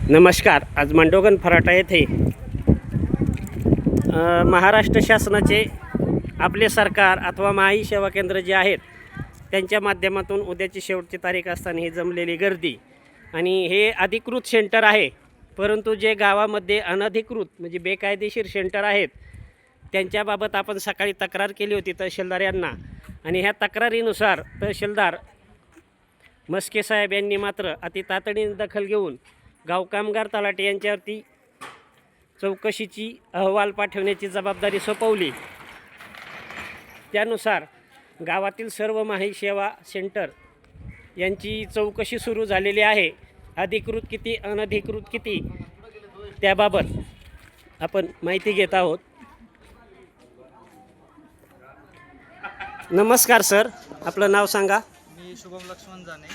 नमस्कार. आज मांडोगण फराटा येथे महाराष्ट्र शासनाचे आपले सरकार अथवा महाई सेवा केंद्र जे आहेत त्यांच्या माध्यमातून उद्याची शेवटची तारीख असताना ही जमलेली गर्दी आणि हे अधिकृत सेंटर आहे, परंतु जे गावामध्ये अनधिकृत म्हणजे बेकायदेशीर सेंटर आहेत त्यांच्याबाबत आपण सकाळी तक्रार केली होती तहसीलदार यांना आणि ह्या तक्रारीनुसार तहसीलदार मस्के साहेब यांनी मात्र अति तातडीने दखल घेऊन गाव कामगार तलाठी यांच्यावरती चौकशीची अहवाल पाठवण्याची जबाबदारी सोपवली। त्यानुसार गावातील सर्व माही सेवा सेंटर यांची चौकशी सुरू झालेली आहे। अधिकृत किती अनधिकृत किती त्याबाबत आपण माहिती घेत आहोत। नमस्कार सर, आपलं नाव सांगा। मी शुभम लक्ष्मण जाने,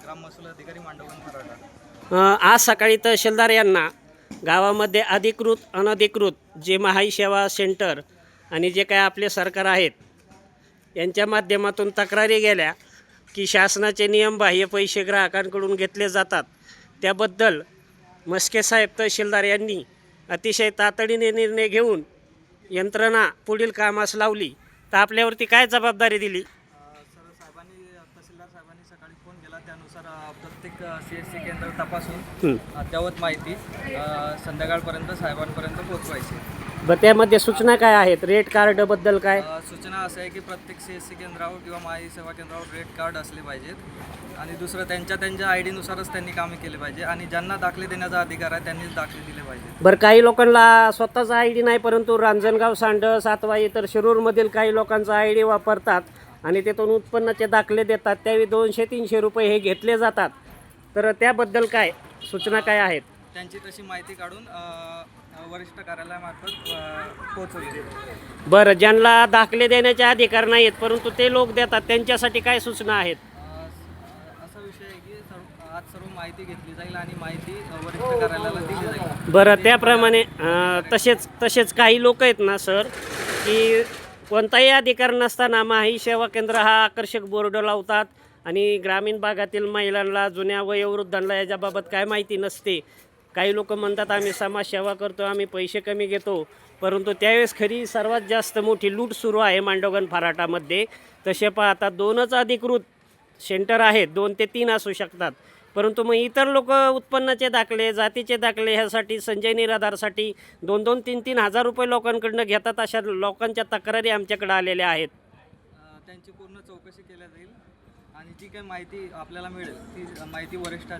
ग्राम महसूल अधिकारी मांडोगण फराटा। आज सकाळी तहसीलदार यांना गावामध्ये अधिकृत अनधिकृत जे महाई सेवा सेंटर आणि जे काय आपले सरकार आहेत यांच्या माध्यमातून तक्रारी गेल्या की शासनाचे नियमबाह्य पैसे ग्राहकांकडून घेतले जातात। त्याबद्दल मस्के साहेब तहसीलदार यांनी अतिशय तातडीने निर्णय घेऊन यंत्रणा पुढील कामास लावली। तर आपल्यावरती काय जबाबदारी दिली? तहसीलदार साहेबांनी सकाळी फोन केला, त्यानुसार प्रत्येक CSC केंद्र तपासून अद्ययावत माहिती संध्याकाळपर्यंत साहेबांपर्यंत पोहोचवायची। बरं, त्यामध्ये सूचना काय आहेत? रेट कार्डबद्दल काय सूचना असं आहे की प्रत्येक CSC केंद्रावर किंवा महाई सेवा केंद्रावर रेट कार्ड असले पाहिजेत आणि दुसरं त्यांच्या ID नुसारच त्यांनी कामे केले पाहिजे आणि ज्यांना दाखले देण्याचा अधिकार आहे त्यांनीच दाखले दिले पाहिजे। बरं, काही लोकांना स्वतःचा ID नाही, परंतु रांजणगाव, सांडस अथवा इतर शिरूरमधील काही लोकांचा ID वापरतात आणि त्यातून उत्पन्नाचे दाखले देतात, त्यावेळी 200-300 रुपये हे घेतले जातात। तर त्याबद्दल काय सूचना काय आहेत? त्यांची तशी माहिती काढून वरिष्ठ कार्यालयामार्फत पोहोचवली। बरं, ज्यांना दाखले देण्याचे अधिकार नाहीत परंतु ते लोक देतात त्यांच्यासाठी काय सूचना आहेत? असा विषय आहे की आज सर्व माहिती घेतली जाईल आणि माहिती वरिष्ठ कार्यालयाला दिली जाईल। बरं, त्याप्रमाणे तसेच काही लोक आहेत ना सर की कोणताही अधिकार नसताना माही सेवा केंद्र हा आकर्षक बोर्ड लावतात आणि ग्रामीण भागातील महिलांना, जुन्या वयोवृद्धांना याच्याबाबत काय माहिती नसते। काही लोक म्हणतात आम्ही समाजसेवा करतो, आम्ही पैसे कमी घेतो, परंतु त्यावेळेस खरी सर्वात जास्त मोठी लूट सुरू आहे मांडोगण फराटामध्ये। तसे पाहता 2च अधिकृत सेंटर आहेत, 2 ते 3 असू शकतात, परंतु मग इतर लोक उत्पन्नाचे दाखले, जातीचे दाखले ह्यासाठी संजय निराधारसाठी 2-2, 3-3 हजार रुपये लोकांकडून घेतात। अशा लोकांच्या तक्रारी आमच्याकडे आलेल्या आहेत। त्यांची पूर्ण चौकशी केली जाईल आणि जी काही माहिती आपल्याला मिळेल ती माहिती वरिष्ठ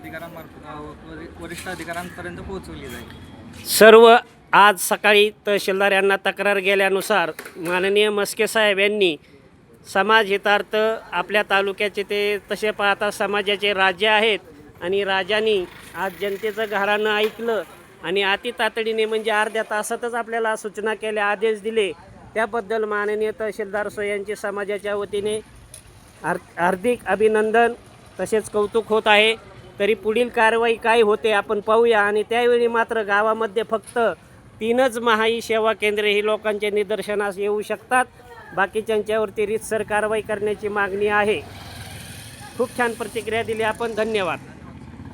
अधिकाऱ्यांपर्यंत पोहोचवली जाईल। सर्व आज सकाळी तहसीलदार यांना तक्रार गेल्यानुसार माननीय मस्के साहेब यांनी समाजहितार्थ आपल्या तालुक्याचे ते तसे पाहता समाजाचे राजे आहेत आणि राजांनी आज जनतेचं घरानं ऐकलं आणि अति तातडीने म्हणजे अर्ध्या तासातच आपल्याला सूचना केल्या, आदेश दिले। त्याबद्दल माननीय तहसीलदार यांचे समाजाच्या वतीने हार्दिक अभिनंदन तसेच कौतुक होत आहे। तरी पुढील कारवाई काय होते आपण पाहूया आणि त्यावेळी मात्र गावामध्ये फक्त 3च महाई सेवा केंद्रे ही लोकांच्या निदर्शनास येऊ शकतात। बाकीच्यांच्यावरती रीतसर कारवाई करण्याची मागणी आहे। खूप छान प्रतिक्रिया दिली आपण, धन्यवाद।